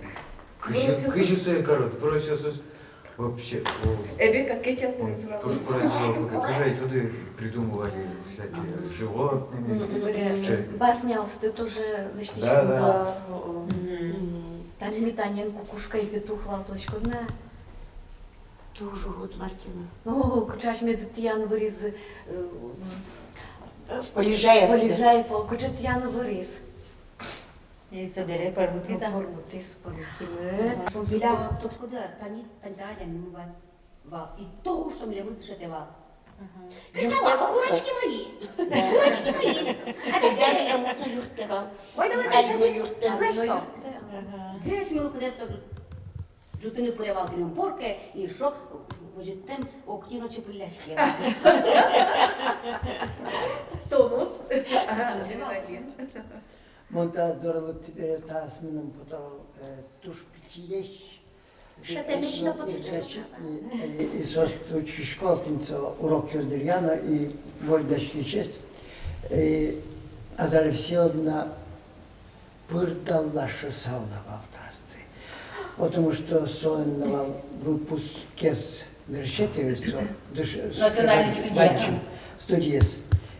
Кыжы свои корот, просился вообще. Эбе как кечасını Тут сұралыс. кыжай туда придумывали всякие животные. Басня осты тоже Да, лыштичку. да. Там метанен кукушка и петух валточку на. Тоже вот Маркина. О, кучаш медитян вырез. Полежаев. Полежаев, кучат ян вырез. И собере пармутиза. Пармутиз, пармутимы. Биля, тут куда? Тани, тантаня, мува. Вал. И то, что мне вытащит вал. Кышнава, курочки мои. Курочки мои. Сидели на мусу юртевал. Ально юртевал. Весь милк десо. Жутыны поревал ты порке и шо вожитем октино чепляшки. Тонус. Монтаз дорогой теперь тасмином потом туш пичиеш. Шатемично И состучи школтинца урок Юздерьяна и вольдашки честь. Азаль Всеволодовна пырдалаша сауна валтасты. Потому что сон выпуске с Мершетевицу, Национальный студиес.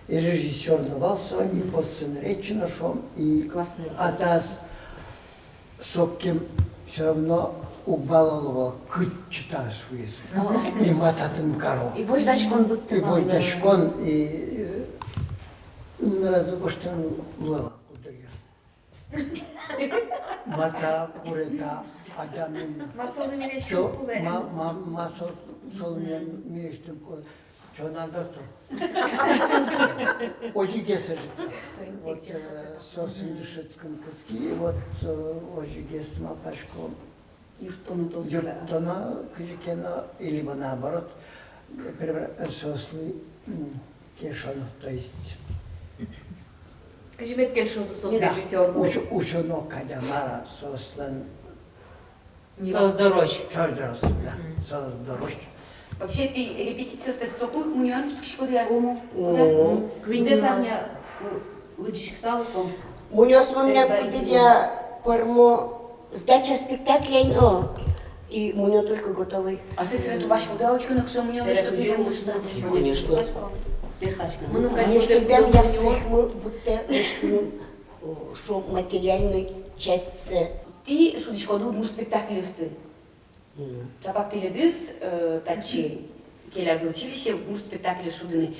И режиссер навался, и по сценарию нашел, и атас соким все равно убаловал кычта свою. И мататын каро. И вождачкон будто. И вождачкон, и разобоштан лава кудря. Мата курета адамин. Масолы милештен пуле. Масол милештен пуле. Что надо то? Очень гесер. Вот сосен дышецком куски, и вот очень гес мапашко. Юртона кыжикена, или наоборот, сосли кешано, то есть. Кыжимет келшозы сос режиссер. Ушоно кадямара сослен. Создорож. Создорож, да, создорож. Вообще ты репетицию с сокой муньон тут кишко да ому. Где самня лыжишь стал то. Муньон вспоминам, когда я пормо сдача спектакля, но и муньон только готовый. А ты среду вашего даочка на что муньон что ты делаешь? Конечно. Мы ну Они всегда меня в цех будто что материальную часть. Ти шудиш коду муж спектакль усты. Чапак ты ледыс тачи келя за училище муж спектакль шудыны.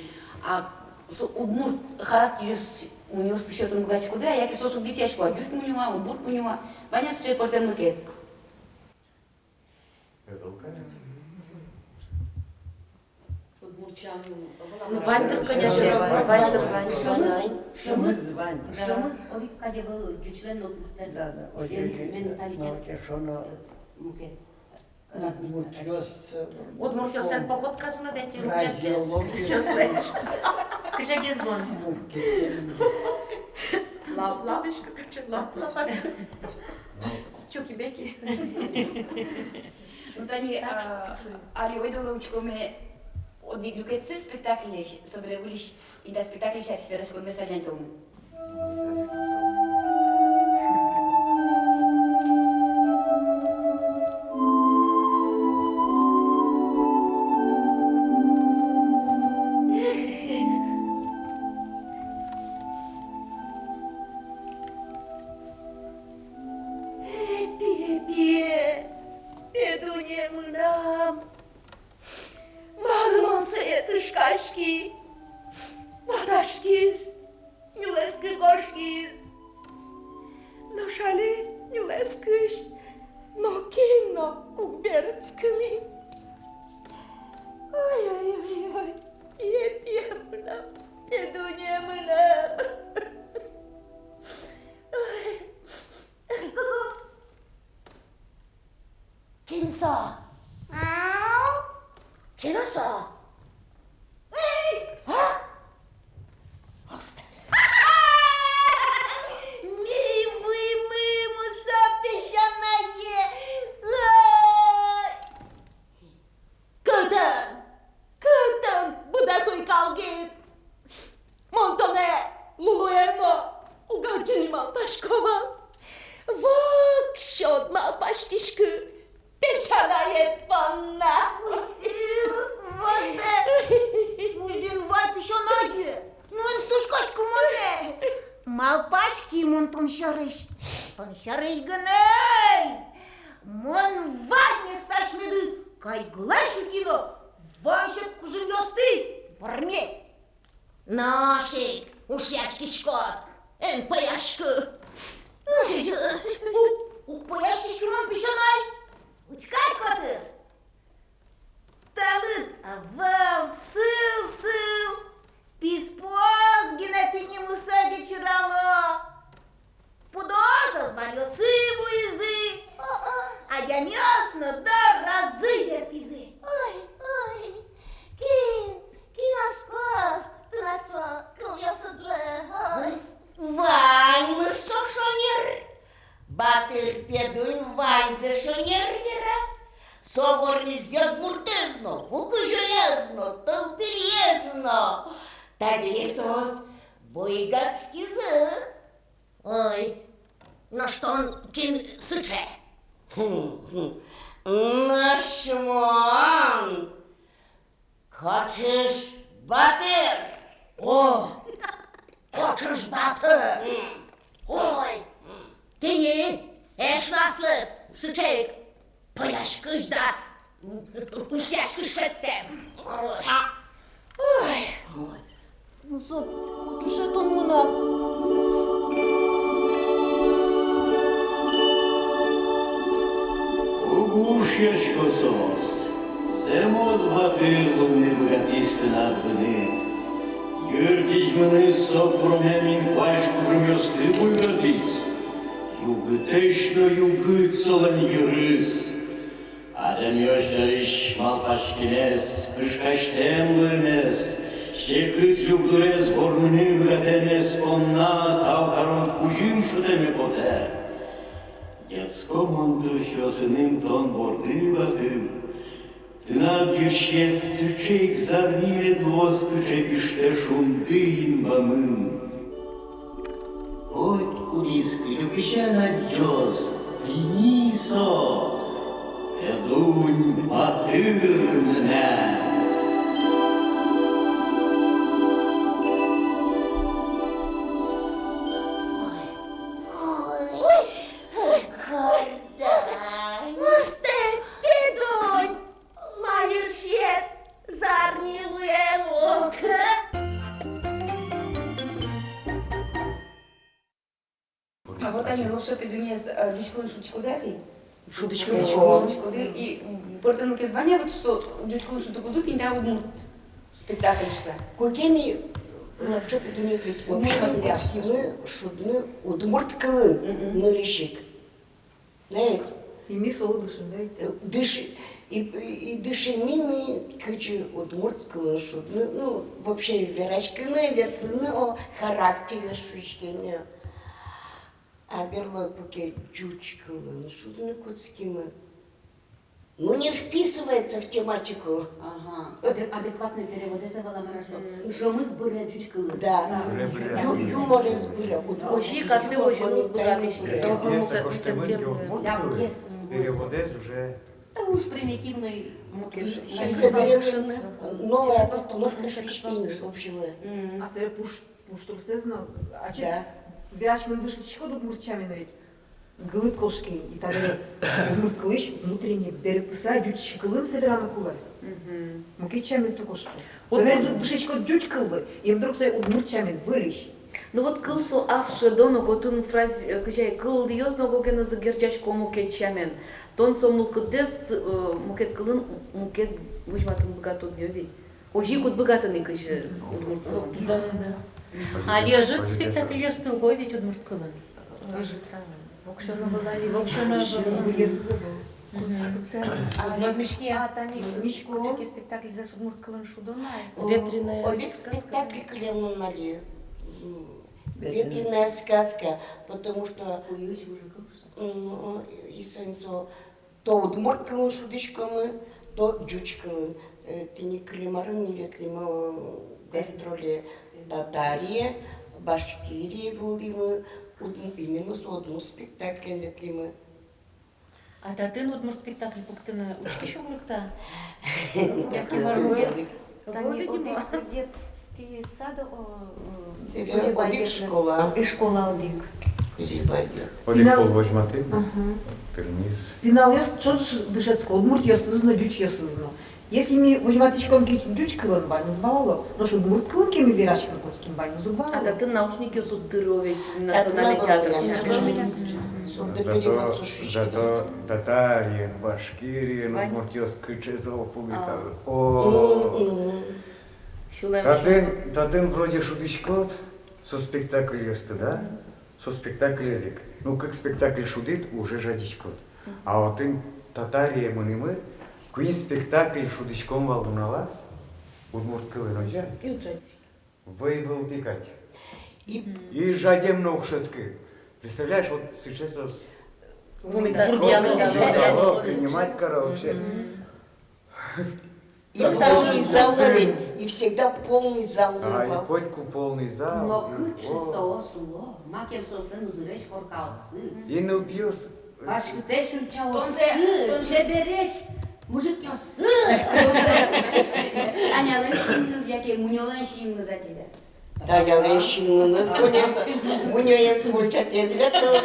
А удмур характерис у него с счетом гачку да, я кисос убисячку, а дюшку у него, бурку у него. Ваня с чей портем лукез. Ну, Вандер, конечно, Вандер, Шамыз, оли каде был член Да, менталитет. Разница. Вот Муртёсен поход казна дайте Фразеология. Что слышишь? Кыча гезбон. Лап-лап. Лап-лап. Чуки-беки. Ну, они, али ойдове учкоме одни глюкецы спектакли собревулись, и да спектакли сейчас сфера сколько месяцев тому. Madashkis, Nueske Goshkis, Кираса! Кираса! Эй! А? Оставь. Милый мымуса песчаное! Кыдан! Будасой калгит! Монтоне! Лулуэмо! Угадили Малпашкова! Вот счет Малпашкишку! Песчаное панна! Важно! Мужден вай песчаное! Ну, тушкашку моне! Малпашки мон тоншарыш! Тоншарыш гынай! Мон вай не страшныды! Кайгылаш утино! Ваншет кужын ёсты! Варме! Нашик! Ушяшки шкот! Эн паяшку! У паяшки шкимон пешанай! Учкай котыр! Талыт! Авал! Сыл! Писпоз генетини мусади чирало! Пудосас барьё сыбу изы! А я мясно да разы вертизы! Ой! Кин аскос! Трацо! Кыльясыдлы! Вань, мы что шонер? Батыр педун вань за шонер вера? Совор везет муртезно, вукужоязно, толперезно. Табесос, бойгацкий зы. Ой, на что он кин сыче? Наш мон. Хочешь батыр? О! Хочешь батыр? Ой! Ты эш наслы сычек. Пояшкыш да усяшкыш еттем. Ой! Ну, соп, утушетон мына. Угушечко сос, земоз батыр зумны богатисты надвыны. Гырдичманы сопромемин пашку жмёсты буйвертис. Югытешно югыт солон юрыс. Адам ёшарыш малпашкинес, кышкаштем лымес. Щекыт югдурез вормыны богатемес, онна тавкарон кужим шутеме поте. Детском он душо сыным тон борды батыр. Тына гиршет цычек зарнивет лоскыче пиште шундыин бамын. Хоть кудиск любища наджос, тринисо, эдунь батыр мне. А вот они лошадь дунес шуточку дали? Шуточку. И портанки звонят, что дючку шутку дут, и там удмурт спектакль часа. Кокеми лапчоп дунес ведь общины шудны удмурт кылын нырышик. Знаете? И ми солодышын, да? Дыши. И дыши мими, кычы удмурт кылын шудны. Ну, вообще верачканы, ветлыны о характере шучкения. А берлой поке джучкалын шудны куцкимы. Ну, не вписывается в тематику. Ага. Адекватный перевод из Валамаражо. Жомы сбыря джучкалын. Да. Юмор сбыря. Очень косты очень богатые. Переводез уже... Да уж примитивный. Новая постановка шучкения общего. А сరే пуштурсезно, а че вирачкин дышечко тут мурчами ведь. Гылыт кошки, и тогда умут кылыш внутренне берег пса дючи кылын северана кулай. Мукичами сукошки. Вот дышечко дюч кылы, и вдруг say удмурчами вырыш. Ну вот кылсу ас шедоно готун фраз кычай кыл диос но гогена за герчачко мукет чамен. Тон сомнул кыдес мукет кылын мукет вышматын богату дёвить. Ожи кут богатыны кычы удмурт. Да. А лежит спектакль ясно угодить удмурт кылын. Вокшона была ли? Вокшона была. Возмешке. Тани, возмешко. Спектакль за Удмурт Кылын Шудонай. Ветреная Обе спектакли клянули. Ветреная сказка, потому что то Удмурт Кылын Шудышкамы, то Джучкалын. Ты не климарын, не ветлимы гастроли Татария, Башкирия вулимы, именно с Удмурт спектаклем ветлимы. А татын Удмурт спектакль пуктыны учки шумлыкта? Тани, детский сад, Одик школа. И школа Одик. Одик полвожматы, Перниз. Пиналес чодж дышецко, Удмурт ясызно, Джуч ясызно. Если ми возьматичком Джуч Кылын баню звало, но что Удмурт Кылын кеми вирашкин курским баню звало. А татын научники суддыровить национальный театр. Зато Татария, Башкирия, Удмуртёвская чезал пугита. Татын вроде шудичкот, со спектакль есть, да? Со спектакль язык. Ну, как спектакль шудит, уже жадичкот. А вот им Татария мы, куин спектакль шудичком волналась, Удмурт Кылын И учать. Воевал тикать. И жадем на ушецкой. Представляешь, вот сейчас принимать вообще. И полный зал, и всегда полный зал. А, и Котьку полный зал. Но хычесто осуло, макем сослен узреч коркаусы. И не пьёс. Баш кытешун чаусы, себереш, мужик ёсы. Анялын шимгыз, яке муньолан шимгыз ажида. Таялын шимгыз, муньоец мульчат езвету.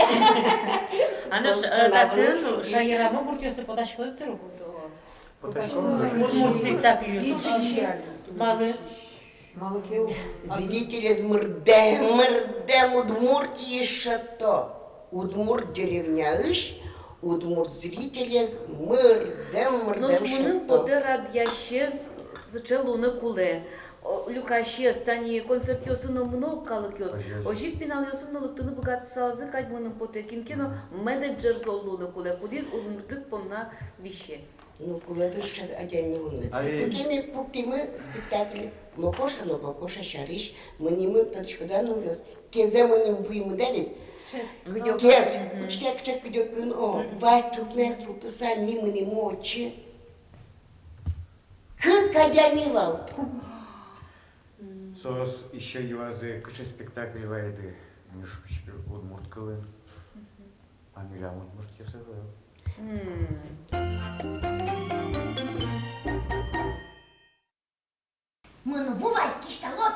Ана татын жайырамы буртёсы подашкылык тұру. Удмурт спектакль малы. Зрители с мырдем, Удмуртии шато. Удмурт деревня иш, Удмурт зрители с мырдем Ножмунын шато. потерад ящез зачелуны куле. Люкащез тани концерт ёсыны много калык ёс. Ожик пинал ёсыны лыктыны богат сазы кадьмының потекин кино менеджер золлуны куле. Кудиз удмуртлык помна вище. Ну, кулады шад адямилуны. Кеми пуктимы спектакль. Мокоша шариш, мы точкуда нулёс. Кезе мы выймы давит. Кез, учкек чек идёт кын о. Вайчук несулты сами мы не мочи. Как адямивал. Сос еще юазы кычы спектакль вайды. Мишучки Удмурт Кылын. А миля Удмурт ясывал. Мыну бувай кишталот,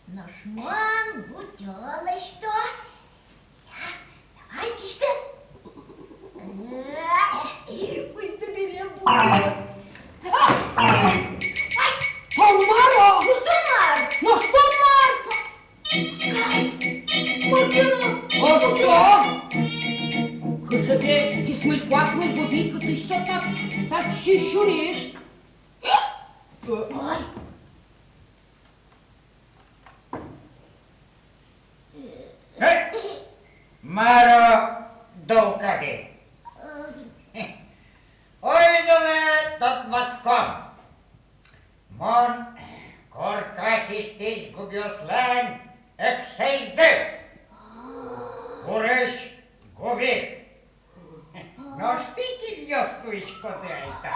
но шман бутёлы что? Давай кишта. Будь-то берем бутёлос. Тонмаро! Ну что мар? Ну что мар? Макину! А что? Хышеке, кисмыль-пасмыль, бубик, ты что так щищуришь? Ой! Маро долкади. Ой, доле тот мацком. Мон коркасистись губёслен эксейзы. Урыш губи. Но штыки ёстуешь коты айта.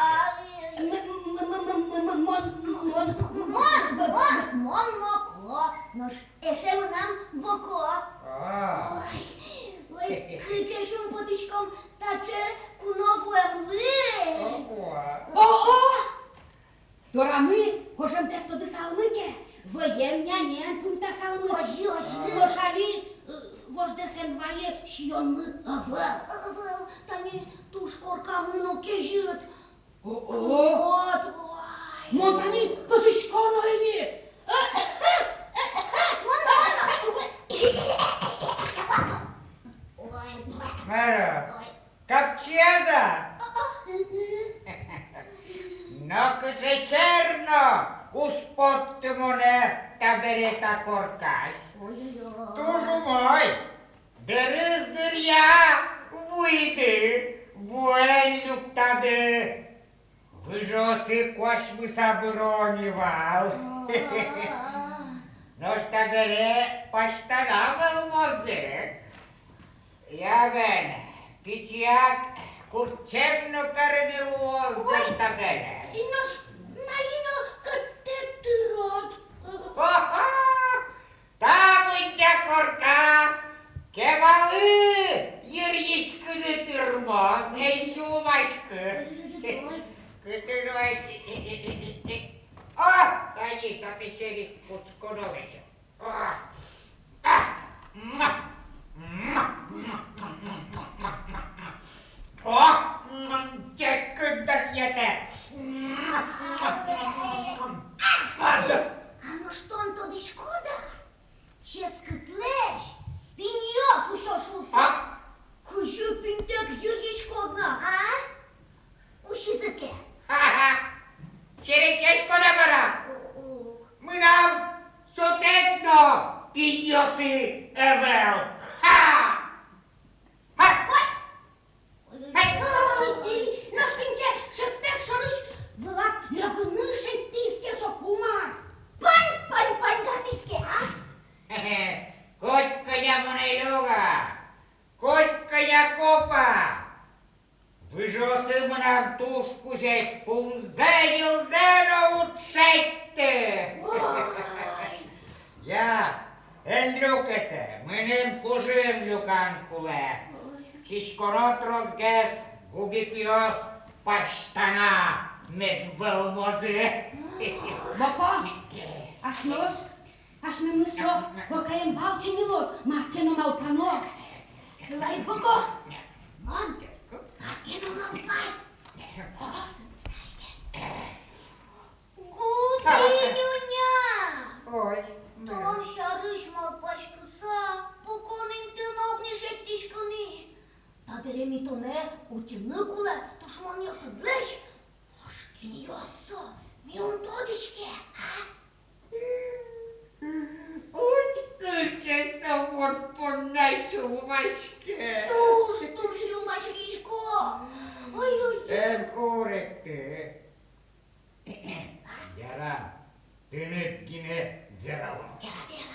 Мон моко, но ж эше мы нам боко. Ой, кычешым потычком таче куновуем вы. О! Дорамы, хошем тестоды салмыке, военнянен пункта салмы. Ожи. Лошали, вождесен вае шионмы авал. Тани туш коркамыно кежит. Вот, Монтани, козышкано ини. Маро, как чеза? Но кыче черно, успот ты моне таберета коркаш. Тужу мой, дырыз дырья, выйды, вуэль люкта и кош бы собронивал. Но что говорит, поштаравал мозг. Я бен, печак, курчевну корнило, загтагали. И наш наино катетерот. Там у тебя корка, кебалы, еришкины тырмоз, эй, шумашка. О, Тани, то ты сели куцкунулся. О, тяжко дать А ну что он то шкода? Ческо тлеш, пиньос ушошуса. Кужу пинтек юрьешкодна, а? Ушизыке. Ха-ха, черекешко набора. Мы нам сотетно пиньосы эвел. Ха! Наскинке шеттек шарыш вылат лягыны шеттиске сокумар. Пань гатиске, а? Котка я монелюга, котка я копа. Выжосы мы нам тушку здесь пунзенил зену учетте. Я энлюкете, мы нем кужим люканкуле. Чишкорот розгес, губи пиос, паштана, медвелмозе. Боко, аш мемысо, горкаен валчинилос, маркено малпано. Сылай боко. Мон, маркено малпай. Гудинюня. Ой. Том шарыш малпашкыса, поконын тынок не шеттишкыни. Табереми тоне утины куле, тушман ясы длеш. Ашкин ясы, мион тодишке, Утькачеса вот по нашу машке. Туш, юмашкишко. Ой-ой-ой. Корректе. Яра, ты не кине верала. Вера.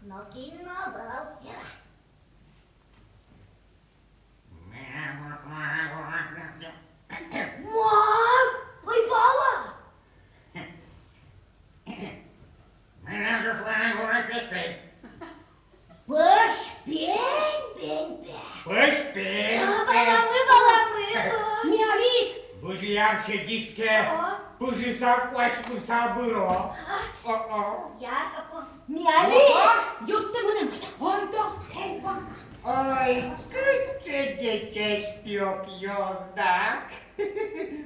Но кино был, Вера. Мам! Ой, Вала! Поспень. Мялик! Вы же ямше диске, вы же саквашку сабыро. Ясако. Мялик! Юртты мыным. Ой, да, тенпон. Ой, кыче дече шпиок ёздак.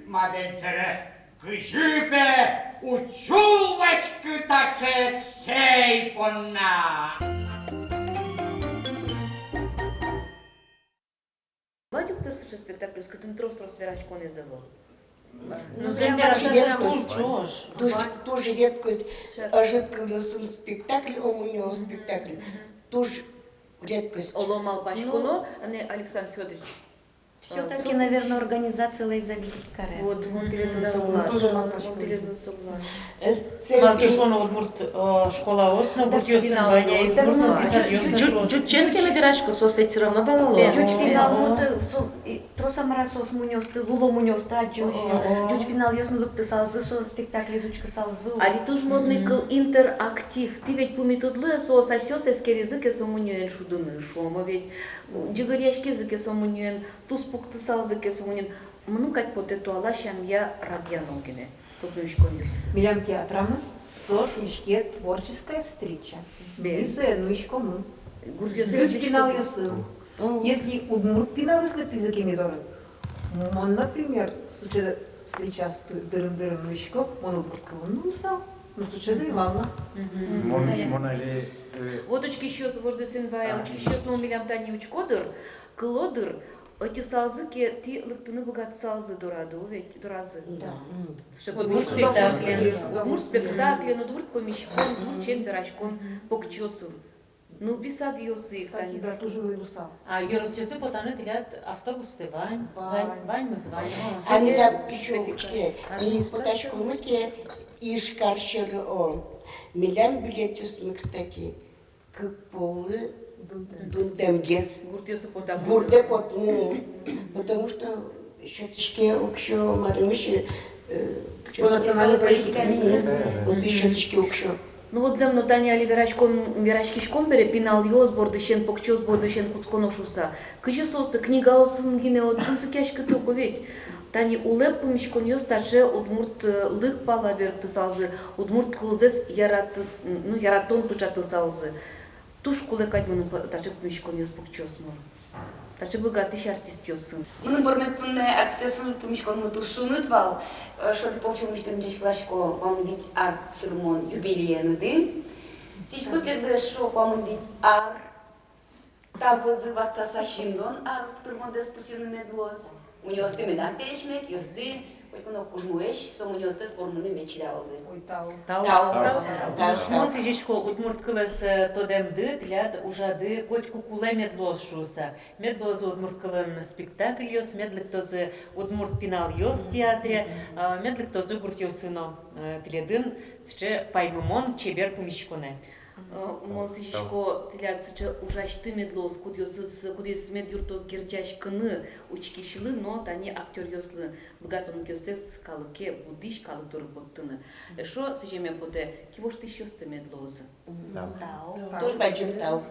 Маденсере, кышипе, учулвашкы тачек сейпонна. Вадюк тырсышы спектакль, с которым трос верачкон из его. Тоже редкость. Ажыткалысын спектакль, омунёв спектакль. Тоже редкость. Оломал башкуно, Александр Федорович. Все-таки, наверное, организация зависит каре. Вот, он туда согласен. Маркишон Удмурт школа осна, Буртьёсын Ваня, и Удмурт писать ёсна. Чутченки на дирачку сосать все равно было. Чуть финал, вот, тросам расос мунёсты, луло мунёсты, чуть финал ёсна лукты салзы, со спектакль изучка салзу. Али туж модный кыл интерактив. Ты ведь помитудлы со сосёс эскер язык эсо мунёен шудыны шома ведь. Джигаряшки язык эсо мунёен, туз пукты салзык эсо мунёен. Мнукать по тетуала шам я радьяногине. Милям театрам со шучке творческая встреча. Бесуя, ну еще мы. Ключ пинал я сын. Если Удмурт пинал, если ты языки медоры, он, например, случай встреча с дырым-дырым нычко, он Удмурт кавунулся, но случай заевална. Монали... Вот еще завожды сын вая, еще снова милям танивич кодыр, клодыр, эти салзыки, ты лыктыны богат салзы дураду, ведь дуразы. Да. Удмурт спектакль, удмурт помещком, удмурт чен верачком, покчосым. Ну, бисад ёсы. Кстати, да, тоже лыдуса. А Юросюзы потаны тилят автобусты вань, вань мы звань. Анила пищевочки, и потачку мысли, и шкарщер о. Милям билетюс мы, кстати, к полы дундемгес. Гурде под, ну, потому что щеточки, укщо, марымыши, По национальной политике. вот и щеточки укщо. Ну вот земно Даниали верачкишком бере пинал ёз бордышен, покчёз бордышен куцконошуса. Кыжы состы книга осын гине от кынцыкяшкы тылко ведь. Тани улеп помешкон ёз таче удмурт лык пала берты салзы, удмурт кылзес яраттон тучаты салзы. Туш куле кадьмыны таче помешкон ёз покчёз мор. Таче богатый артист ёсын. Мыны борметтунне артисесын помешкон тушунут вал. Что-то получилось-то мне классико, он ведь арт-фирмон юбилейный. Сейчас лет что, он ведь арт, там вызываться сахиндон, арт-фирмон дискуссионный медлос. У него с теми там перечмек, ёсты, хоть он окужмуешь, сом у него с формами мечтаузы. Ой, тау. Вот здесь что, удмурт кылыс тодемды, тляд ужады, хоть кукуле медлос шуса. Медлозы удмурт кылын спектакль ёс, медлик тозы удмурт пинал ёс в театре, медлик тозы гурт ёсыно тлядын, сче паймымон чебер помещконе. Мол сичко тляд сыча ужашты медлос, кудес мед юртос герчаш кыны учкишлы, но тани актер ёслы богатон кёстес калыке будиш калык дуры боттыны. Шо сычеме боте кивош тыш ёсты медлозы. Тоже большой тау.